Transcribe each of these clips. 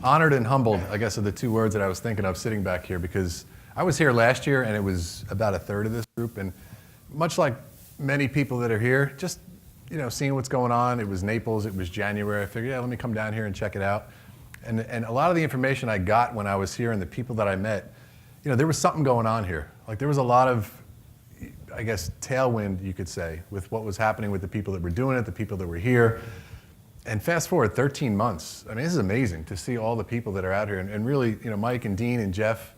Honored and humbled, I guess, are the two words that I was thinking of sitting back here, because I was here last year and it was about a third of this group, and much like many people that are here, just seeing what's going on. It was Naples, it was January. I figured, yeah, let me come down here and check it out. And a lot of the information I got when I was here and the people that I met, there was something going on here. Like there was a lot of, I guess, tailwind, you could say, with what was happening with the people that were doing it, the people that were here. And fast forward 13 months, I mean, this is amazing to see all the people that are out here. And really, Mike and Dean and Jeff,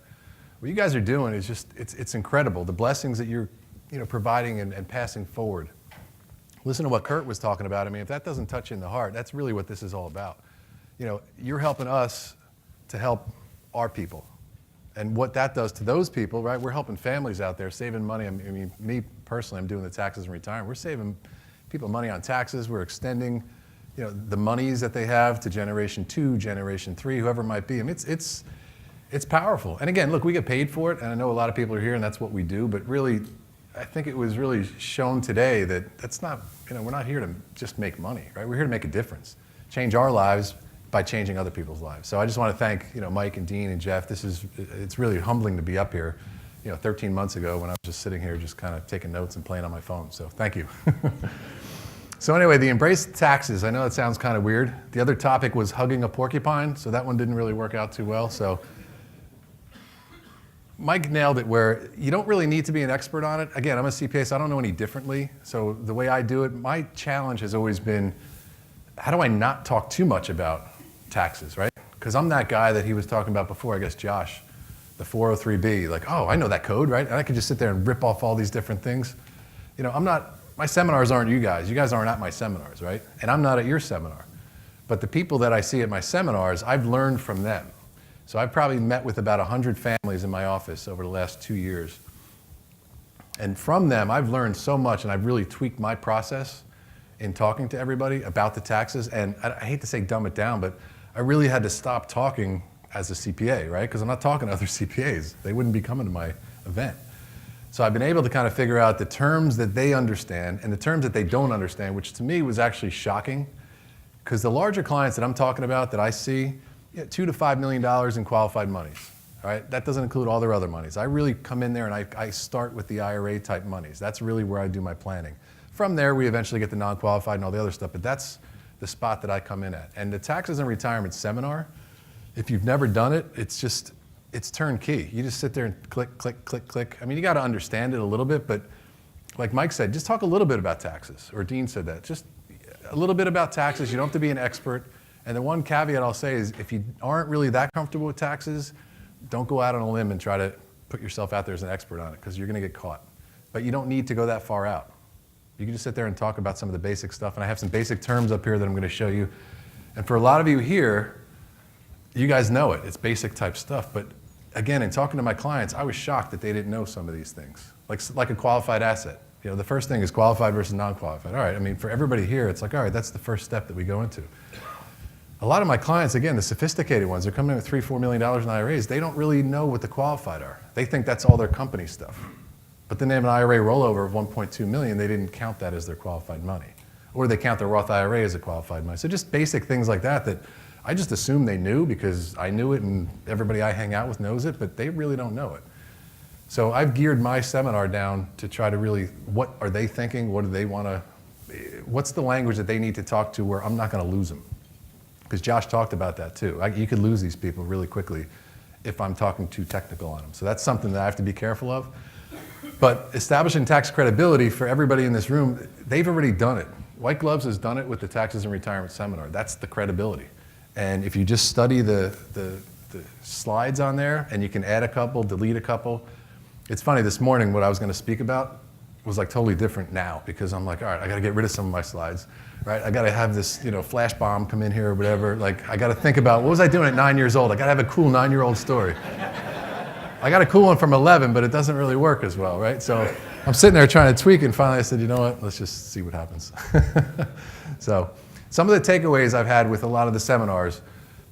what you guys are doing is just, it's incredible. The blessings that you're providing and passing forward. Listen to what Kurt was talking about. I mean, if that doesn't touch you in the heart, that's really what this is all about. You're helping us to help our people. And what that does to those people, right? We're helping families out there, saving money. I mean, me personally, I'm doing the taxes and retirement. We're saving people money on taxes. We're extending the monies that they have to generation 2, generation 3, whoever it might be. I mean, it's powerful. And again, look, we get paid for it, and I know a lot of people are here, and that's what we do. But really, I think it was really shown today that that's not, we're not here to just make money, right? We're here to make a difference, change our lives by changing other people's lives. So I just want to thank Mike and Dean and Jeff. It's really humbling to be up here, 13 months ago when I was just sitting here just kind of taking notes and playing on my phone. So thank you. So anyway, the embrace taxes. I know it sounds kind of weird. The other topic was hugging a porcupine, so that one didn't really work out too well. So Mike nailed it where you don't really need to be an expert on it. Again, I'm a CPA, so I don't know any differently. So the way I do it, my challenge has always been, how do I not talk too much about taxes, right? Because I'm that guy that he was talking about before, I guess Josh, the 403B, like, oh, I know that code, right? And I could just sit there and rip off all these different things. My seminars aren't you guys. You guys aren't at my seminars, right? And I'm not at your seminar. But the people that I see at my seminars, I've learned from them. So I've probably met with about 100 families in my office over the last 2 years. And from them, I've learned so much, and I've really tweaked my process in talking to everybody about the taxes. And I hate to say dumb it down, but I really had to stop talking as a CPA, right? Because I'm not talking to other CPAs. They wouldn't be coming to my event. So I've been able to kind of figure out the terms that they understand and the terms that they don't understand, which to me was actually shocking. Because the larger clients that I'm talking about that I see, $2 to $5 million in qualified monies. All right? That doesn't include all their other monies. I really come in there and I start with the IRA type monies. That's really where I do my planning. From there, we eventually get the non-qualified and all the other stuff, but that's the spot that I come in at. And the taxes and retirement seminar, if you've never done it, it's turnkey. You just sit there and click, click, click, click. I mean, you got to understand it a little bit, but like Mike said, just talk a little bit about taxes, or Dean said that. Just a little bit about taxes. You don't have to be an expert. And the one caveat I'll say is if you aren't really that comfortable with taxes, don't go out on a limb and try to put yourself out there as an expert on it, because you're going to get caught. But you don't need to go that far out. You can just sit there and talk about some of the basic stuff. And I have some basic terms up here that I'm going to show you. And for a lot of you here, you guys know it. It's basic type stuff. But again, in talking to my clients, I was shocked that they didn't know some of these things. Like a qualified asset. The first thing is qualified versus non-qualified. All right, I mean, for everybody here, it's like, all right, that's the first step that we go into. A lot of my clients, again, the sophisticated ones, they're coming in with $3, $4 million in IRAs. They don't really know what the qualified are. They think that's all their company stuff. But then they have an IRA rollover of $1.2 million. They didn't count that as their qualified money. Or they count their Roth IRA as a qualified money. So just basic things like that I just assume they knew because I knew it and everybody I hang out with knows it, but they really don't know it. So I've geared my seminar down to try to really, what are they thinking? What do they want to, what's the language that they need to talk to where I'm not going to lose them? Because Josh talked about that too. You could lose these people really quickly if I'm talking too technical on them. So that's something that I have to be careful of. But establishing tax credibility for everybody in this room, they've already done it. White Gloves has done it with the Taxes and Retirement Seminar. That's the credibility. And if you just study the slides on there, and you can add a couple, delete a couple. It's funny, this morning what I was going to speak about was like totally different now, because I'm like, all right, I got to get rid of some of my slides, right? I got to have this, flash bomb come in here or whatever. Like, I got to think about, what was I doing at 9 years old? I got to have a cool 9-year-old story. I got a cool one from 11, but it doesn't really work as well, right? So I'm sitting there trying to tweak, and finally I said, you know what, let's just see what happens. So some of the takeaways I've had with a lot of the seminars,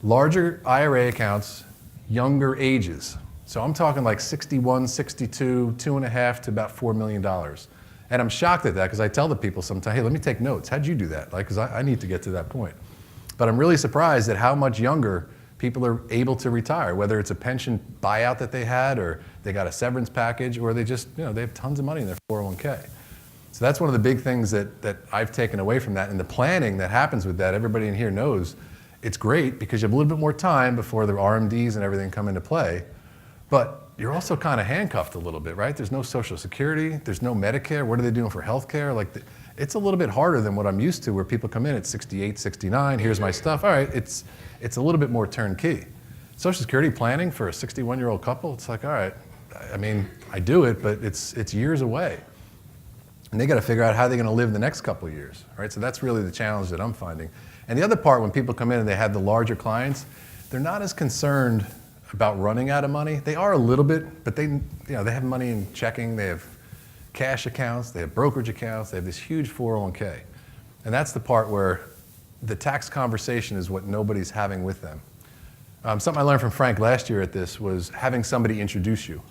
larger IRA accounts, younger ages. So I'm talking like 61, 62, 2.5 to about $4 million. And I'm shocked at that, because I tell the people sometimes, hey, let me take notes. How'd you do that? Like, because I need to get to that point. But I'm really surprised at how much younger people are able to retire, whether it's a pension buyout that they had, or they got a severance package, or they just, they have tons of money in their 401k. So that's one of the big things that I've taken away from that. And the planning that happens with that, everybody in here knows it's great because you have a little bit more time before the RMDs and everything come into play. But you're also kind of handcuffed a little bit, right? There's no Social Security, there's no Medicare. What are they doing for health care? It's a little bit harder than what I'm used to, where people come in at 68, 69, here's my stuff. All right, it's a little bit more turnkey. Social Security planning for a 61-year-old couple, it's like, all right, I mean, I do it, but it's years away. And they got to figure out how they're going to live the next couple of years, right? So that's really the challenge that I'm finding. And the other part, when people come in and they have the larger clients, they're not as concerned about running out of money. They are a little bit, but they have money in checking, they have cash accounts, they have brokerage accounts, they have this huge 401k. And that's the part where the tax conversation is what nobody's having with them. Something I learned from Frank last year at this was having somebody introduce you,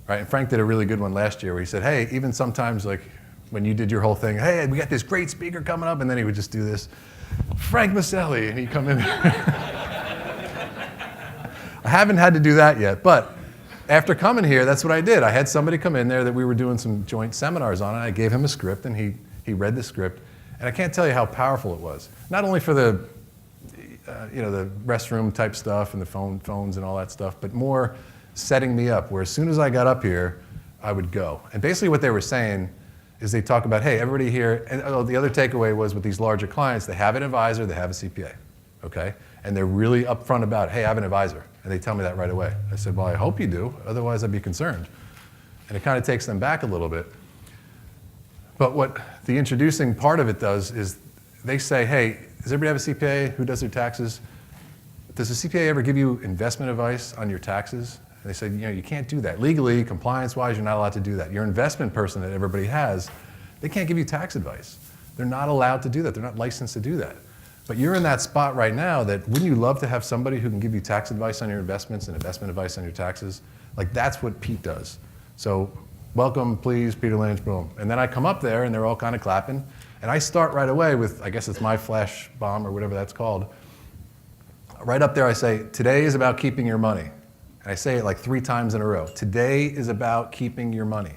right? And Frank did a really good one last year where he said, hey, even sometimes like when you did your whole thing, hey, we got this great speaker coming up, and then he would just do this, Frank Maselli, and he'd come in. I haven't had to do that yet, but after coming here, that's what I did. I had somebody come in there that we were doing some joint seminars on, and I gave him a script, and he read the script, and I can't tell you how powerful it was. Not only for the the restroom type stuff and the phones and all that stuff, but more setting me up, where as soon as I got up here, I would go. And basically what they were saying is they talk about, hey, everybody here, and the other takeaway was with these larger clients, they have an advisor, they have a CPA, okay? And they're really upfront about, hey, I have an advisor. And they tell me that right away. I said, well, I hope you do, otherwise I'd be concerned. And it kind of takes them back a little bit. But what the introducing part of it does is they say, hey, does everybody have a CPA? Who does their taxes? Does a CPA ever give you investment advice on your taxes? And they said, you can't do that. Legally, compliance-wise, you're not allowed to do that. Your investment person that everybody has, they can't give you tax advice. They're not allowed to do that. They're not licensed to do that. But you're in that spot right now that wouldn't you love to have somebody who can give you tax advice on your investments and investment advice on your taxes? Like that's what Pete does. So welcome, please, Peter Lynch, boom. And then I come up there and they're all kind of clapping. And I start right away with, I guess it's my flash bomb or whatever that's called. Right up there I say, today is about keeping your money. And I say it like 3 times in a row. Today is about keeping your money.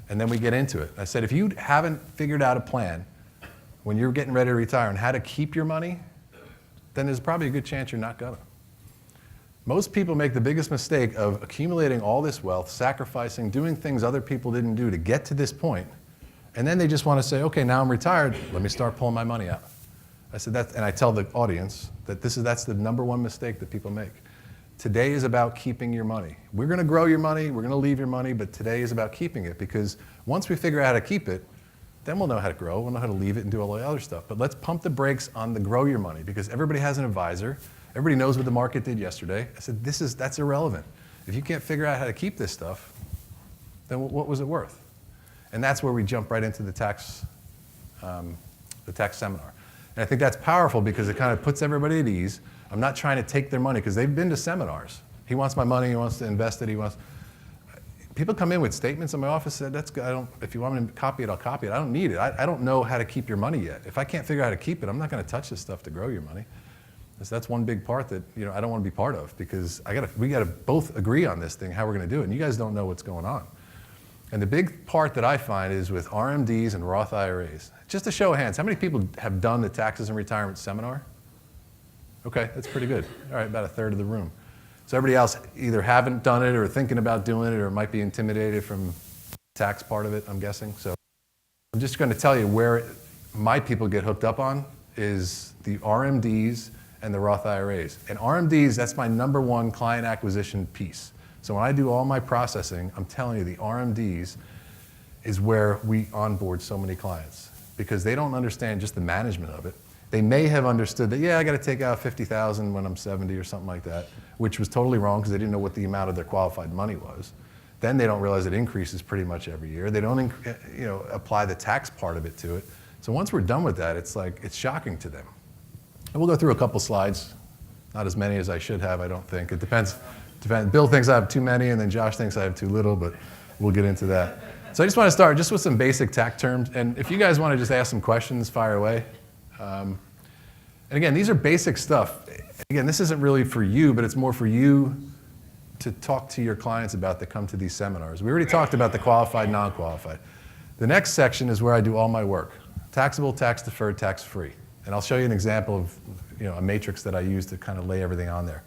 And then we get into it. I said, if you haven't figured out a plan when you're getting ready to retire and how to keep your money, then there's probably a good chance you're not gonna. Most people make the biggest mistake of accumulating all this wealth, sacrificing, doing things other people didn't do to get to this point, and then they just want to say, okay, now I'm retired, let me start pulling my money out. I said that, and I tell the audience that that's the #1 mistake that people make. Today is about keeping your money. We're gonna grow your money, we're gonna leave your money, but today is about keeping it, because once we figure out how to keep it, then we'll know how to grow, we'll know how to leave it and do all the other stuff. But let's pump the brakes on the grow your money, because everybody has an advisor. Everybody knows what the market did yesterday. I said, that's irrelevant. If you can't figure out how to keep this stuff, then what was it worth? And that's where we jump right into the tax seminar. And I think that's powerful because it kind of puts everybody at ease. I'm not trying to take their money because they've been to seminars. He wants my money, he wants to invest it, People come in with statements in my office that that's good. If you want me to copy it, I'll copy it. I don't need it. I don't know how to keep your money yet. If I can't figure out how to keep it, I'm not going to touch this stuff to grow your money. So that's one big part that I don't want to be part of, because we got to both agree on this thing, how we're going to do it. And you guys don't know what's going on. And the big part that I find is with RMDs and Roth IRAs. Just a show of hands, how many people have done the taxes and retirement seminar? Okay, that's pretty good. All right, about 1/3 of the room. So everybody else either haven't done it or thinking about doing it or might be intimidated from the tax part of it, I'm guessing. So I'm just going to tell you where my people get hooked up on is the RMDs and the Roth IRAs. And RMDs, that's my #1 client acquisition piece. So when I do all my processing, I'm telling you the RMDs is where we onboard so many clients, because they don't understand just the management of it. They may have understood that, I got to take out $50,000 when I'm 70 or something like that, which was totally wrong because they didn't know what the amount of their qualified money was. Then they don't realize it increases pretty much every year. They don't apply the tax part of it to it. So once we're done with that, it's shocking to them. And we'll go through a couple slides, not as many as I should have, I don't think. It depends. Bill thinks I have too many, and then Josh thinks I have too little, but we'll get into that. So I just want to start just with some basic tax terms. And if you guys want to just ask some questions, fire away. And again, these are basic stuff. again, this isn't really for you, but it's more for you to talk to your clients about that come to these seminars. We already talked about the qualified, non-qualified. The next section is where I do all my work. Taxable, tax deferred, tax free. And I'll show you an example of a matrix that I use to kind of lay everything on there.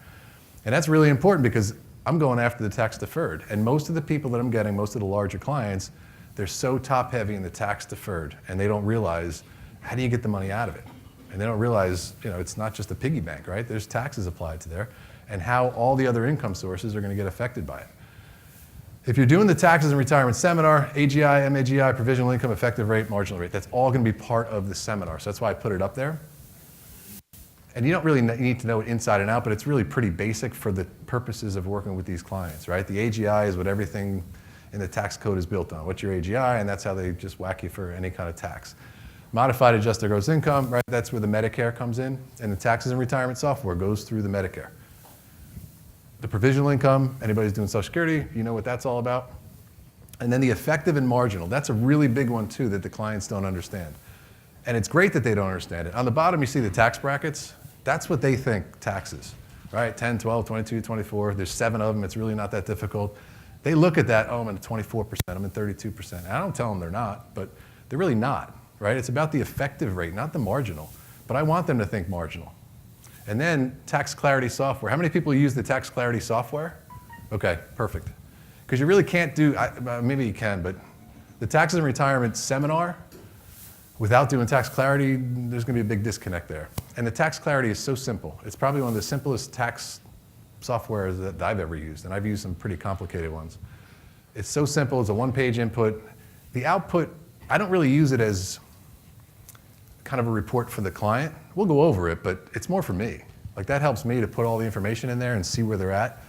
And that's really important because I'm going after the tax deferred. And most of the people that I'm getting, most of the larger clients, they're so top heavy in the tax deferred and they don't realize how do you get the money out of it? And they don't realize, it's not just a piggy bank, right? There's taxes applied to there and how all the other income sources are going to get affected by it. If you're doing the taxes and retirement seminar, AGI, MAGI, provisional income, effective rate, marginal rate, that's all going to be part of the seminar. So that's why I put it up there. And you don't really need to know it inside and out, but it's really pretty basic for the purposes of working with these clients, right? The AGI is what everything in the tax code is built on. What's your AGI? And that's how they just whack you for any kind of tax. Modified adjusted gross income, right? That's where the Medicare comes in. And the taxes and retirement software goes through the Medicare. The provisional income, anybody's doing Social Security, you know what that's all about. And then the effective and marginal, that's a really big one too that the clients don't understand. And it's great that they don't understand it. On the bottom you see the tax brackets. That's what they think taxes, right? 10, 12, 22, 24, there's 7 of them, it's really not that difficult. They look at that, oh, I'm in 24%, I'm in 32%. And I don't tell them they're not, but they're really not, right? It's about the effective rate, not the marginal. But I want them to think marginal. And then tax clarity software. How many people use the tax clarity software? Okay, perfect. Because you really can't do, maybe you can, but the taxes and retirement seminar, without doing tax clarity, there's going to be a big disconnect there. And the tax clarity is so simple. It's probably one of the simplest tax softwares that I've ever used, and I've used some pretty complicated ones. It's so simple. It's a one-page input. The output, I don't really use it as kind of a report for the client. We'll go over it, but it's more for me. Like that helps me to put all the information in there and see where they're at.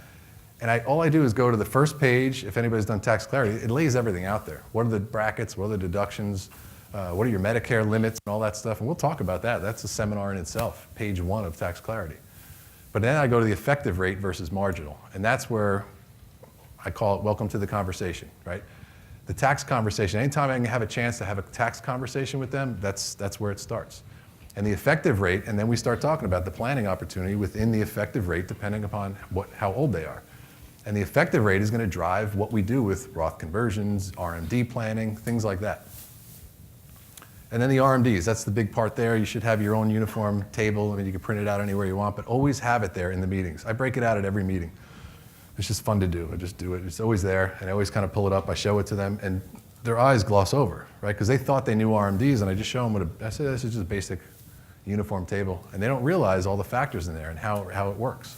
And all I do is go to the first page. If anybody's done tax clarity, it lays everything out there. What are the brackets? What are the deductions? What are your Medicare limits and all that stuff? And we'll talk about that. That's a seminar in itself, page 1 of tax clarity. But then I go to the effective rate versus marginal. And that's where I call it welcome to the conversation, right? The tax conversation, anytime I can have a chance to have a tax conversation with them, that's where it starts. And the effective rate, and then we start talking about the planning opportunity within the effective rate depending upon how old they are. And the effective rate is going to drive what we do with Roth conversions, RMD planning, things like that. And then the RMDs, that's the big part there. You should have your own uniform table. I mean, you can print it out anywhere you want, but always have it there in the meetings. I break it out at every meeting. It's just fun to do. I just do it. It's always there, and I always kind of pull it up. I show it to them, and their eyes gloss over, right? Because they thought they knew RMDs, and I just show them I said, this is just a basic uniform table. And they don't realize all the factors in there and how it works.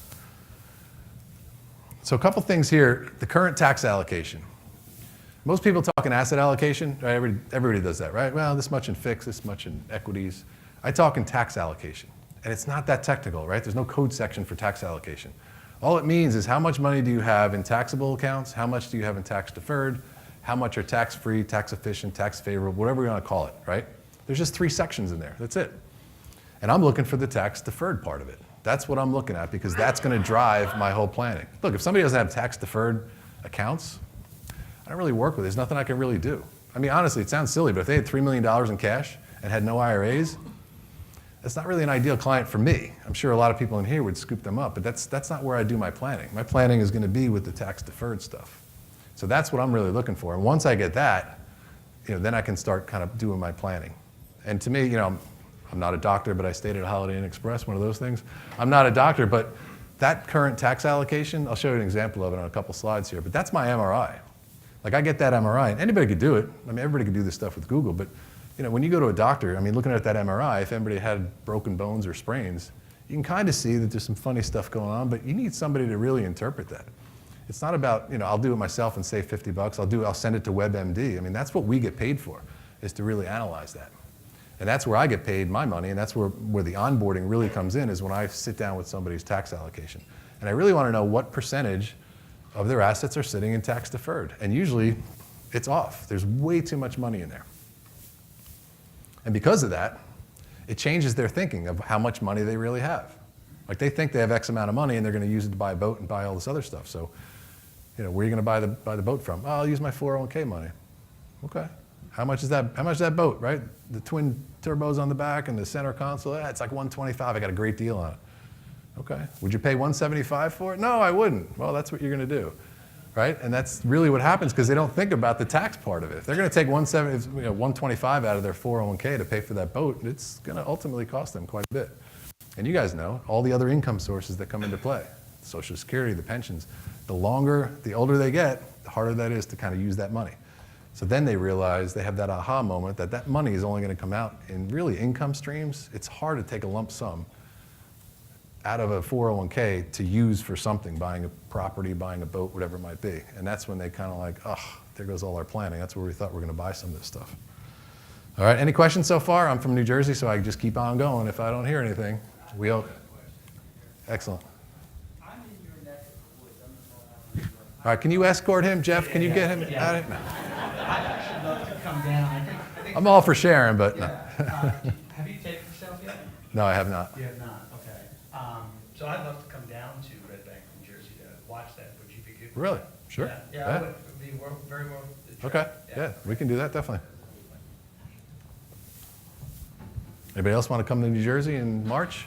So a couple things here. The current tax allocation. Most people talk in asset allocation, right? Everybody does that, right? Well, this much in fixed, this much in equities. I talk in tax allocation, and it's not that technical, right? There's no code section for tax allocation. All it means is how much money do you have in taxable accounts, how much do you have in tax deferred, how much are tax-free, tax efficient, tax favorable, whatever you want to call it, right? There's just 3 sections in there, that's it. And I'm looking for the tax deferred part of it. That's what I'm looking at because that's going to drive my whole planning. Look, if somebody doesn't have tax deferred accounts, I don't really work with it. There's nothing I can really do. I mean, honestly, it sounds silly, but if they had $3 million in cash and had no IRAs, that's not really an ideal client for me. I'm sure a lot of people in here would scoop them up, but that's not where I do my planning. My planning is going to be with the tax deferred stuff. So that's what I'm really looking for. And once I get that, then I can start kind of doing my planning. And to me, I'm not a doctor, but I stayed at a Holiday Inn Express, one of those things. I'm not a doctor, but that current tax allocation, I'll show you an example of it on a couple slides here, but that's my MRI. Like I get that MRI, and anybody could do it. I mean, everybody could do this stuff with Google, but when you go to a doctor, I mean, looking at that MRI, if anybody had broken bones or sprains, you can kind of see that there's some funny stuff going on, but you need somebody to really interpret that. It's not about, I'll do it myself and save $50. I'll send it to WebMD. I mean, that's what we get paid for, is to really analyze that. And that's where I get paid my money, and that's where the onboarding really comes in, is when I sit down with somebody's tax allocation. And I really want to know what percentage of their assets are sitting in tax deferred. And usually, it's off. There's way too much money in there. And because of that, it changes their thinking of how much money they really have. Like they think they have X amount of money and they're going to use it to buy a boat and buy all this other stuff. So, where are you going to buy the boat from? Oh, I'll use my 401k money. Okay. How much is that boat, right? The twin turbos on the back and the center console, it's like $125. I got a great deal on it. Okay. Would you pay 175 for it? No, I wouldn't. Well, that's what you're going to do, right? And that's really what happens because they don't think about the tax part of it. If they're going to take 125 out of their 401k to pay for that boat, it's going to ultimately cost them quite a bit. And you guys know all the other income sources that come into play, Social Security, the pensions. The older they get, the harder that is to kind of use that money. So then they realize, they have that aha moment that that money is only going to come out in really income streams. It's hard to take a lump sum out of a 401k to use for something, buying a property, buying a boat, whatever it might be. And that's when they kind of like, oh, there goes all our planning. That's where we thought we were going to buy some of this stuff. All right, any questions so far? I'm from New Jersey, so I just keep on going if I don't hear anything. Excellent. I'm in your neck of the woods. All right, can you escort him, Jeff? Can you get him out of here? I'd actually love to come down. I think I'm all for sharing, but no. Have you taped yourself yet? No, I have not. You have not, okay. So I'd love to come down to Red Bank, New Jersey to watch that. Would you be good? Really? Sure. Yeah, it would be very well. Okay, yeah, we can do that, definitely. Anybody else want to come to New Jersey in March?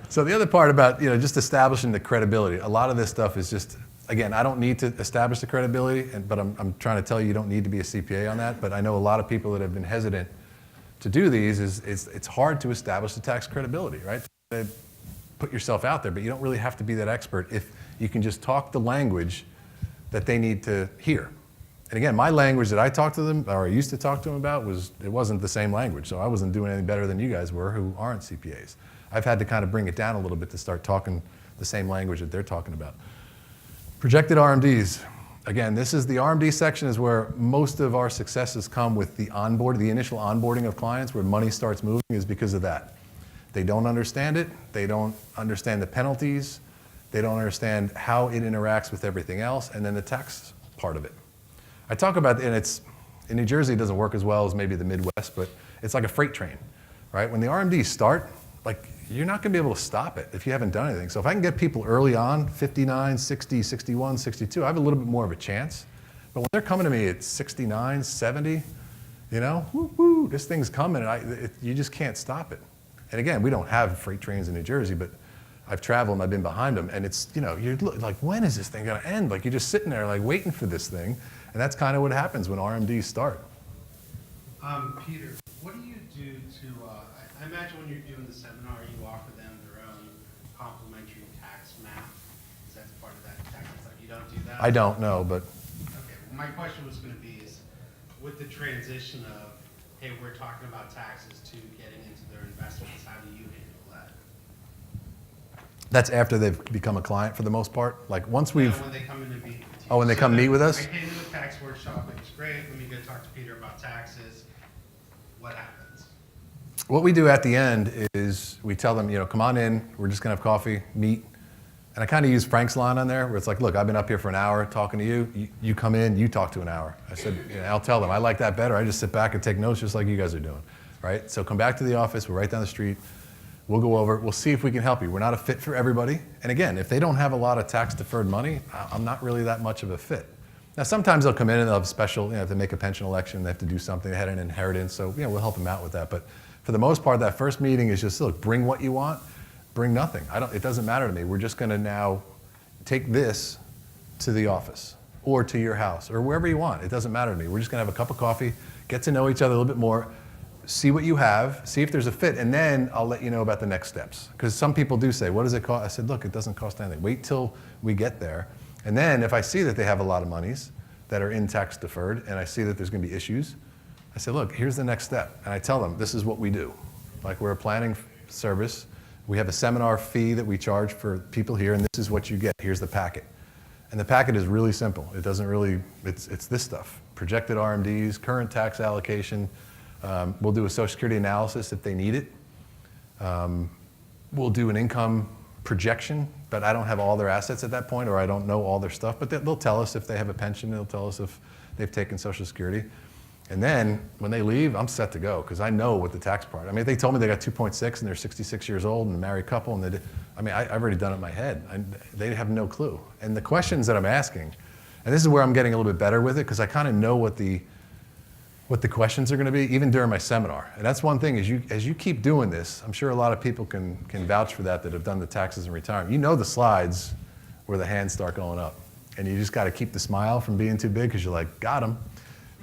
So the other part about, just establishing the credibility, a lot of this stuff is just, again, I don't need to establish the credibility, but I'm trying to tell you don't need to be a CPA on that, but I know a lot of people that have been hesitant to do these it's hard to establish the tax credibility, right? Put yourself out there, but you don't really have to be that expert if you can just talk the language that they need to hear. And again, my language that I talked to them, or I used to talk to them about, it wasn't the same language, so I wasn't doing any better than you guys were who aren't CPAs. I've had to kind of bring it down a little bit to start talking the same language that they're talking about. Projected RMDs. Again, this is the RMD section is where most of our successes come with the initial onboarding of clients where money starts moving is because of that. They don't understand it. They don't understand the penalties. They don't understand how it interacts with everything else, and then the tax part of it. I talk about, and in New Jersey, it doesn't work as well as maybe the Midwest, but it's like a freight train, right? When the RMDs start, you're not going to be able to stop it if you haven't done anything. So if I can get people early on, 59, 60, 61, 62, I have a little bit more of a chance. But when they're coming to me at 69, 70, woo, this thing's coming, and you just can't stop it. And again, we don't have freight trains in New Jersey, but I've traveled and I've been behind them, and it's, you're like, when is this thing going to end? You're just sitting there waiting for this thing, and that's kind of what happens when RMDs start. Peter, what do you do to, I imagine when you're doing the seminar, you offer them their own complimentary tax map, is that part of that tax stuff? You don't do that? I don't know, but. Okay, well, my question was going to be is, with the transition of, hey, we're talking about taxes to getting into their investments, how do you handle that? That's after they've become a client for the most part? Once we've. When they come in to meet with you. Oh, when they come meet with us? I came to the tax workshop, it was great, let me go talk to Peter about taxes. What happens? What we do at the end is we tell them, come on in, we're just going to have coffee, meet. And I kind of use Frank's line on there where it's like, look, I've been up here for an hour talking to you. You come in, you talk to an hour. I said, I'll tell them, I like that better. I just sit back and take notes just like you guys are doing, right? So come back to the office, we're right down the street. We'll go over, we'll see if we can help you. We're not a fit for everybody. And again, if they don't have a lot of tax deferred money, I'm not really that much of a fit. Now, sometimes they'll come in and they'll have special, if they make a pension election, they have to do something, they had an inheritance, so we'll help them out with that. But for the most part, that first meeting is just, look, bring what you want, bring nothing. It doesn't matter to me. We're just gonna now take this to the office or to your house or wherever you want. It doesn't matter to me. We're just gonna have a cup of coffee, get to know each other a little bit more, see what you have, see if there's a fit, and then I'll let you know about the next steps. Because some people do say, what does it cost? I said, look, it doesn't cost anything. Wait till we get there. And then if I see that they have a lot of monies that are in tax deferred and I see that there's going to be issues, I say, look, here's the next step. And I tell them, this is what we do. We're a planning service. We have a seminar fee that we charge for people here, and this is what you get. Here's the packet. And the packet is really simple. It doesn't really, it's this stuff. Projected RMDs, current tax allocation. We'll do a Social Security analysis if they need it. We'll do an income projection, but I don't have all their assets at that point, or I don't know all their stuff, but they'll tell us if they have a pension, they'll tell us if they've taken Social Security. And then when they leave, I'm set to go, because I know what the tax part. If they told me they got 2.6 and they're 66 years old and a married couple, and I've already done it in my head. They have no clue. And the questions that I'm asking, and this is where I'm getting a little bit better with it, because I kind of know what what the questions are going to be, even during my seminar. And that's one thing, as you keep doing this, I'm sure a lot of people can vouch for that have done the taxes and retirement. You know the slides where the hands start going up. And you just got to keep the smile from being too big because you're like, got him,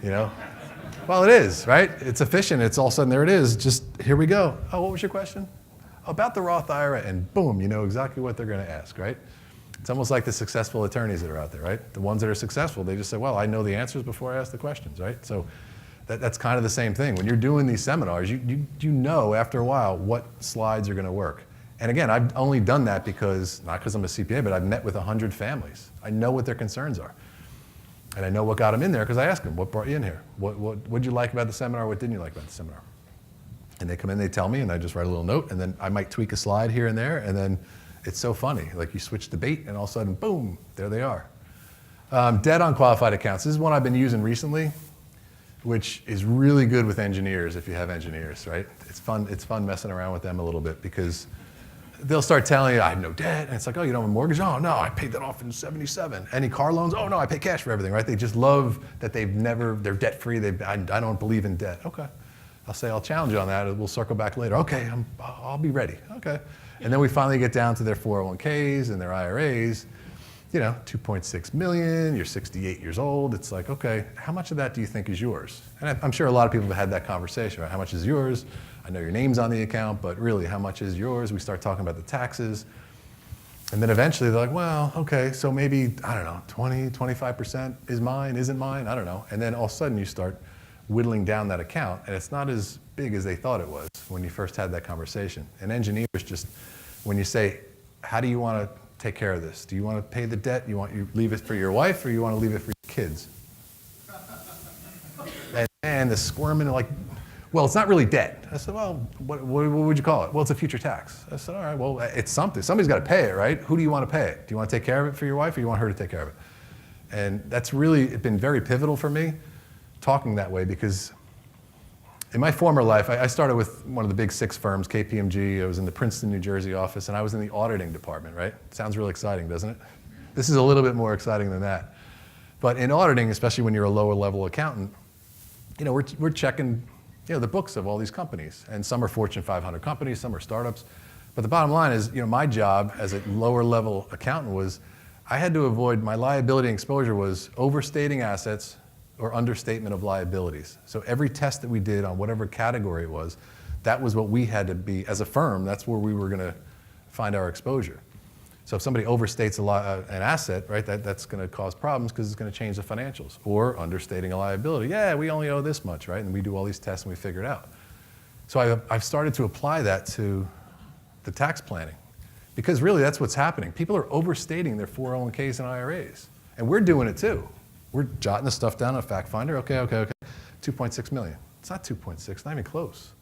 you know? Well, it is, right? It's efficient. It's all of a sudden, there it is. Just, here we go. Oh, what was your question? About the Roth IRA. And boom, you know exactly what they're going to ask, right? It's almost like the successful attorneys that are out there, right? The ones that are successful, they just say, well, I know the answers before I ask the questions, right? So that's kind of the same thing. When you're doing these seminars, you know after a while what slides are going to work. And again, I've only done that because, not because I'm a CPA, but I've met with 100 families. I know what their concerns are. And I know what got them in there because I asked them, what brought you in here? What did you like about the seminar? What didn't you like about the seminar? And they come in, they tell me, and I just write a little note, and then I might tweak a slide here and there, and then it's so funny. Like you switch the bait, and all of a sudden, boom, there they are. Debt on qualified accounts. This is one I've been using recently, which is really good with engineers if you have engineers, right? It's fun messing around with them a little bit because they'll start telling you, I have no debt. And it's like, oh, you don't have a mortgage? Oh, no, I paid that off in '77. Any car loans? Oh, no, I pay cash for everything, right? They just love that they're debt-free. I don't believe in debt. Okay. I'll say, I'll challenge you on that. We'll circle back later. Okay, I'll be ready. Okay. And then we finally get down to their 401ks and their IRAs. You know, 2.6 million, you're 68 years old. It's like, okay, how much of that do you think is yours? And I'm sure a lot of people have had that conversation, right? How much is yours? I know your name's on the account, but really, how much is yours? We start talking about the taxes. And then eventually they're like, well, okay, so maybe, I don't know, 20, 25% is mine, isn't mine? I don't know. And then all of a sudden you start whittling down that account, and it's not as big as they thought it was when you first had that conversation. And engineers just, when you say, how do you want to take care of this? Do you want to pay the debt? You leave it for your wife, or you want to leave it for your kids? And the squirming, like, well, it's not really debt. I said, well, what would you call it? Well, it's a future tax. I said, all right, well, it's something. Somebody's got to pay it, right? Who do you want to pay it? Do you want to take care of it for your wife, or do you want her to take care of it? And that's really been very pivotal for me, talking that way, because in my former life, I started with one of the big 6 firms, KPMG. I was in the Princeton, New Jersey office, and I was in the auditing department, right? Sounds real exciting, doesn't it? This is a little bit more exciting than that. But in auditing, especially when you're a lower level accountant, you know, we're checking, you know, the books of all these companies. And some are Fortune 500 companies, some are startups. But the bottom line is, you know, my job as a lower level accountant was, I had to avoid, my liability and exposure was overstating assets or understatement of liabilities. So every test that we did on whatever category it was, that was what we had to be, as a firm, that's where we were gonna find our exposure. So if somebody overstates an asset, right, that's gonna cause problems because it's gonna change the financials. Or understating a liability, yeah, we only owe this much, right? And we do all these tests and we figure it out. So I've started to apply that to the tax planning, because really that's what's happening. People are overstating their 401ks and IRAs, and we're doing it too. We're jotting the stuff down on a fact finder. Okay. 2.6 million. It's not 2.6, not even close,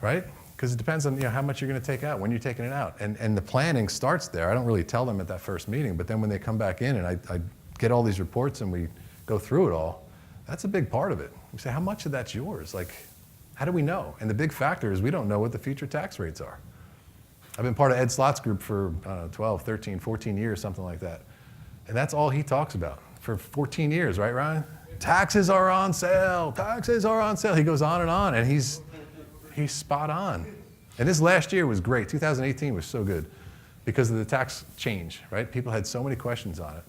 right? Because it depends on, you know, how much you're going to take out, when you're taking it out. And the planning starts there. I don't really tell them at that first meeting, but then when they come back in and I get all these reports and we go through it all, that's a big part of it. We say, how much of that's yours? Like, how do we know? And the big factor is we don't know what the future tax rates are. I've been part of Ed Slott's group for, I don't know, 12, 13, 14 years, something like that. And that's all he talks about for 14 years, right, Ryan? Taxes are on sale. Taxes are on sale. He goes on, and he's spot on. And this last year was great. 2018 was so good because of the tax change, right? People had so many questions on it.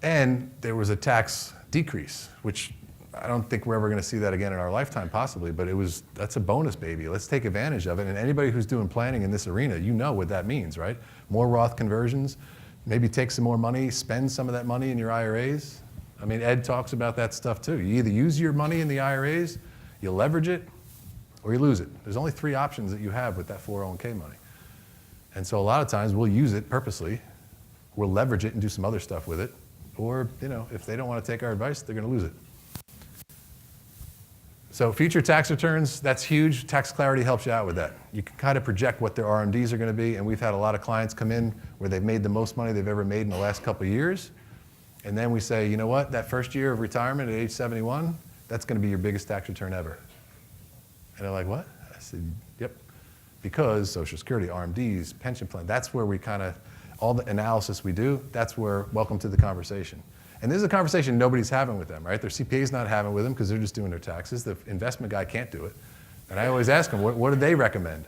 And there was a tax decrease, which I don't think we're ever going to see that again in our lifetime, possibly, but that's a bonus, baby. Let's take advantage of it. And anybody who's doing planning in this arena, you know what that means, right? More Roth conversions, maybe take some more money, spend some of that money in your IRAs. I mean, Ed talks about that stuff too. You either use your money in the IRAs, you leverage it, or you lose it. There's only 3 options that you have with that 401k money. And so a lot of times we'll use it purposely, we'll leverage it and do some other stuff with it, or, you know, if they don't want to take our advice, they're going to lose it. So future tax returns, that's huge. Tax Clarity helps you out with that. You can kind of project what their RMDs are going to be, and we've had a lot of clients come in where they've made the most money they've ever made in the last couple of years, and then we say, you know what, that first year of retirement at age 71, that's going to be your biggest tax return ever. And they're like, what? I said, yep. Because Social Security, RMDs, pension plan, that's where we kind of, all the analysis we do, that's where, welcome to the conversation. And this is a conversation nobody's having with them, right? Their CPA's not having with them because they're just doing their taxes. The investment guy can't do it. And I always ask them, what do they recommend?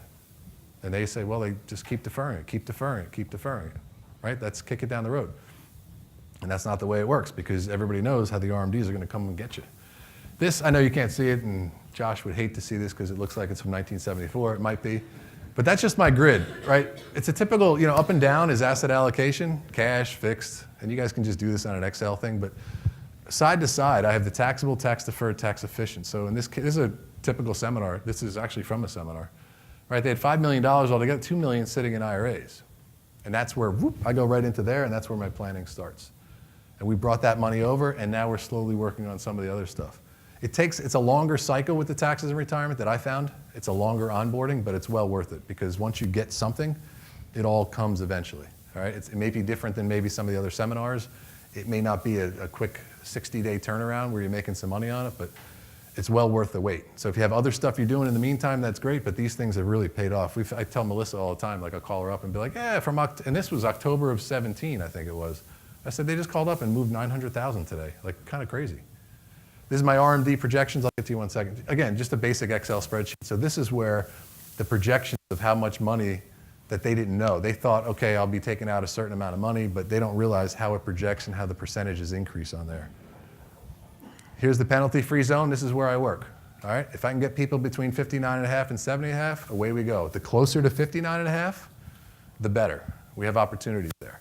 And they say, well, they just keep deferring it, keep deferring it, keep deferring it, right? That's kick it down the road. And that's not the way it works because everybody knows how the RMDs are going to come and get you. This, I know you can't see it, and Josh would hate to see this because it looks like it's from 1974. It might be. But that's just my grid, right? It's a typical, up and down is asset allocation, cash, fixed, and you guys can just do this on an Excel thing, but side to side, I have the taxable, tax deferred, tax efficient. So in this case, this is a typical seminar. This is actually from a seminar, right? They had $5 million altogether, $2 million sitting in IRAs. And that's where, whoop, I go right into there, and that's where my planning starts. And we brought that money over, and now we're slowly working on some of the other stuff. It's a longer cycle with the taxes and retirement that I found. It's a longer onboarding, but it's well worth it because once you get something, it all comes eventually. All right? It may be different than maybe some of the other seminars. It may not be a quick 60-day turnaround where you're making some money on it, but it's well worth the wait. So if you have other stuff you're doing in the meantime, that's great, but these things have really paid off. I tell Melissa all the time, like I'll call her up and be like, yeah, and this was October of 17, I think it was. I said, they just called up and moved 900,000 today, like kind of crazy. This is my RMD projections. I'll get to you one second. Again, just a basic Excel spreadsheet. So this is where the projections of how much money that they didn't know. They thought, okay, I'll be taking out a certain amount of money, but they don't realize how it projects and how the percentages increase on there. Here's the penalty-free zone. This is where I work. All right? If I can get people between 59.5 and 70.5, away we go. The closer to 59.5, the better. We have opportunities there.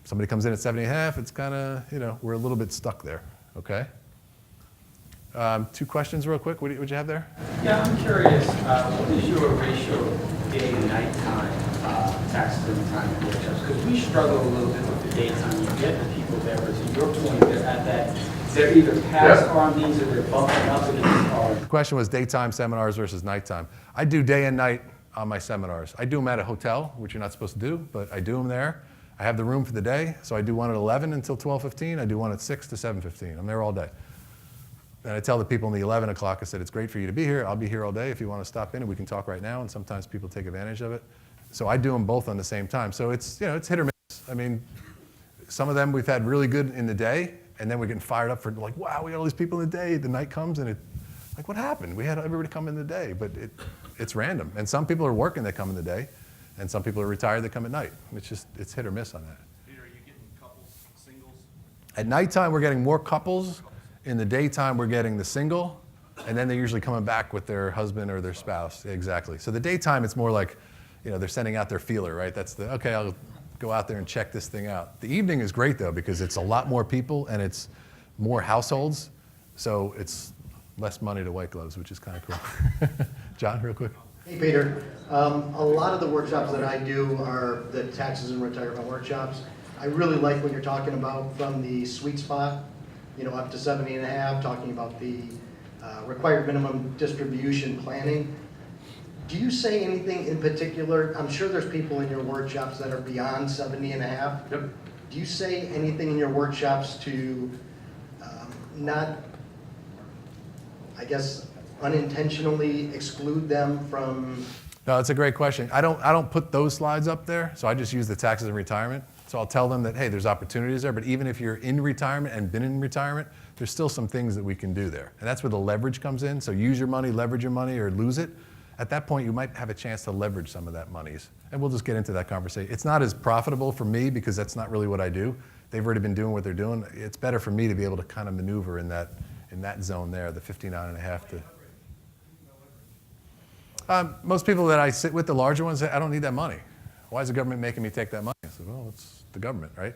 Somebody comes in at 70.5, it's kind of, we're a little bit stuck there. Okay? 2 questions real quick. What you have there? Yeah, I'm curious, what is your ratio of day and nighttime taxes and retirement workshops? Because we struggle a little bit with the daytime. You get the people there, but to your point, they're at that, they're either past RMDs or they're bumping up against RMDs. The question was daytime seminars versus nighttime. I do day and night on my seminars. I do them at a hotel, which you're not supposed to do, but I do them there. I have the room for the day, so I do one at 11 until 12:15. I do one at 6 to 7:15. I'm there all day. And I tell the people in the 11 o'clock, I said, it's great for you to be here. I'll be here all day if you want to stop in and we can talk right now. And sometimes people take advantage of it. So I do them both on the same time. So it's, it's hit or miss. I mean, some of them we've had really good in the day and then we're getting fired up for like, wow, we got all these people in the day. The night comes and like what happened? We had everybody come in the day, but it's random. And some people are working that come in the day and some people are retired that come at night. It's hit or miss on that. Peter, are you getting couples, singles? At nighttime, we're getting more couples. In the daytime, we're getting the single, and then they're usually coming back with their husband or their spouse. Exactly. So the daytime, it's more like, they're sending out their feeler, right? That's okay, I'll go out there and check this thing out. The evening is great, though, because it's a lot more people, and it's more households, so it's less money to white gloves, which is kind of cool. John, real quick. Hey, Peter. A lot of the workshops that I do are the taxes and retirement workshops. I really like what you're talking about from the sweet spot, up to 70.5, talking about the required minimum distribution planning. Do you say anything in particular? I'm sure there's people in your workshops that are beyond 70.5. Yep. Do you say anything in your workshops to not, I guess, unintentionally exclude them from? No, it's a great question. I don't put those slides up there, so I just use the taxes and retirement. So I'll tell them that, hey, there's opportunities there, but even if you're in retirement and been in retirement, there's still some things that we can do there. And that's where the leverage comes in. So use your money, leverage your money, or lose it. At that point, you might have a chance to leverage some of that monies. And we'll just get into that conversation. It's not as profitable for me because that's not really what I do. They've already been doing what they're doing. It's better for me to be able to kind of maneuver in that zone there, the 59.5 to. Most people that I sit with, the larger ones, I don't need that money. Why is the government making me take that money? I said, well, it's the government, right?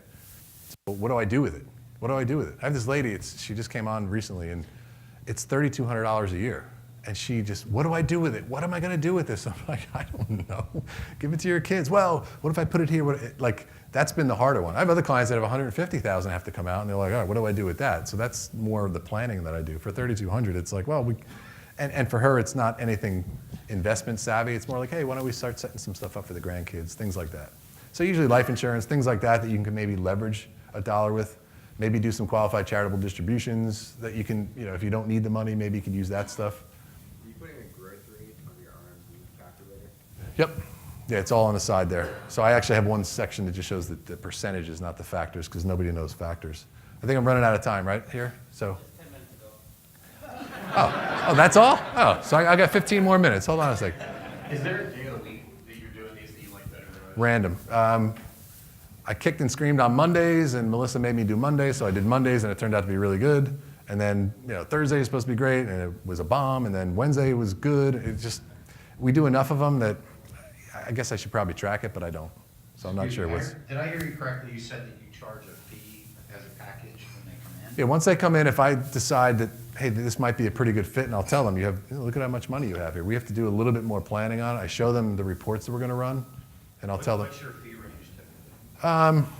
So what do I do with it? What do I do with it? I have this lady, she just came on recently, and it's $3,200 a year. And she just, what do I do with it? What am I going to do with this? I'm like, I don't know. Give it to your kids. Well, what if I put it here? That's been the harder one. I have other clients that have $150,000 have to come out, and they're like, all right, what do I do with that? So that's more of the planning that I do. For $3,200, it's like, well, and for her, it's not anything investment savvy. It's more like, hey, why don't we start setting some stuff up for the grandkids, things like that. So usually life insurance, things like that you can maybe leverage a dollar with. Maybe do some qualified charitable distributions that you can, if you don't need the money, maybe you can use that stuff. Are you putting a growth rate on your RMD calculator? Yep. Yeah, it's all on the side there. So I actually have one section that just shows the percentages, not the factors, because nobody knows factors. I think I'm running out of time, right, here? So. Oh, that's all? Oh, so I got 15 more minutes. Hold on a second. Is there a day of the week that you're doing these that you like better than others? Random. I kicked and screamed on Mondays, and Melissa made me do Mondays, so I did Mondays, and it turned out to be really good. And then, Thursday is supposed to be great, and it was a bomb. And then Wednesday was good. It just, we do enough of them that I guess I should probably track it, but I don't. So I'm not sure what's. Did I hear you correctly? You said that you charge a fee as a package when they come in? Yeah, once they come in, if I decide that, hey, this might be a pretty good fit, and I'll tell them, look at how much money you have here. We have to do a little bit more planning on it. I show them the reports that we're going to run, and I'll tell them. What's your fee range typically?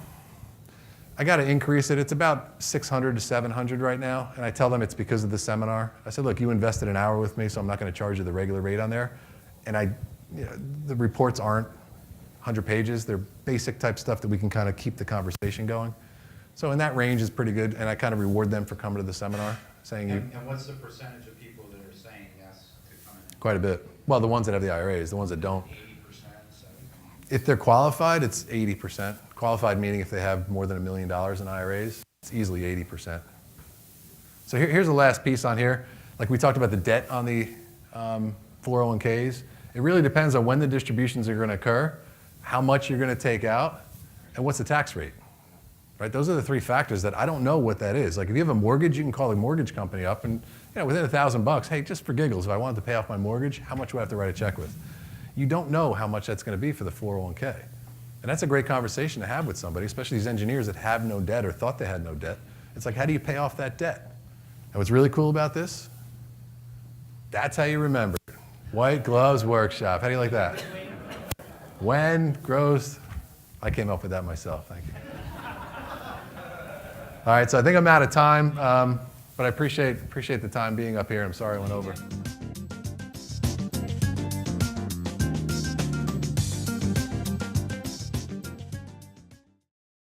I got to increase it. It's about 600 to 700 right now, and I tell them it's because of the seminar. I said, look, you invested an hour with me, so I'm not going to charge you the regular rate on there. And the reports aren't 100 pages. They're basic type stuff that we can kind of keep the conversation going. So in that range is pretty good, and I kind of reward them for coming to the seminar, saying And what's the percentage of people that are saying yes to come in? quite a bit. Well, the ones that have the IRAs, the ones that don't. 80%, 70%? If they're qualified, it's 80%. Qualified meaning if they have more than $1 million in IRAs, it's easily 80%. So here's the last piece on here. Like we talked about the debt on the 401ks. It really depends on when the distributions are going to occur, how much you're going to take out, and what's the tax rate. Right? Those are the three factors that I don't know what that is. Like if you have a mortgage, you can call a mortgage company up and within $1,000, hey, just for giggles, if I wanted to pay off my mortgage, how much do I have to write a check with? You don't know how much that's going to be for the 401k. And that's a great conversation to have with somebody, especially these engineers that have no debt or thought they had no debt. It's like, how do you pay off that debt? And what's really cool about this, that's how you remember it. White Gloves Workshop. How do you like that? When grows, I came up with that myself. Thank you. All right, so I think I'm out of time, but I appreciate the time being up here. I'm sorry I went over.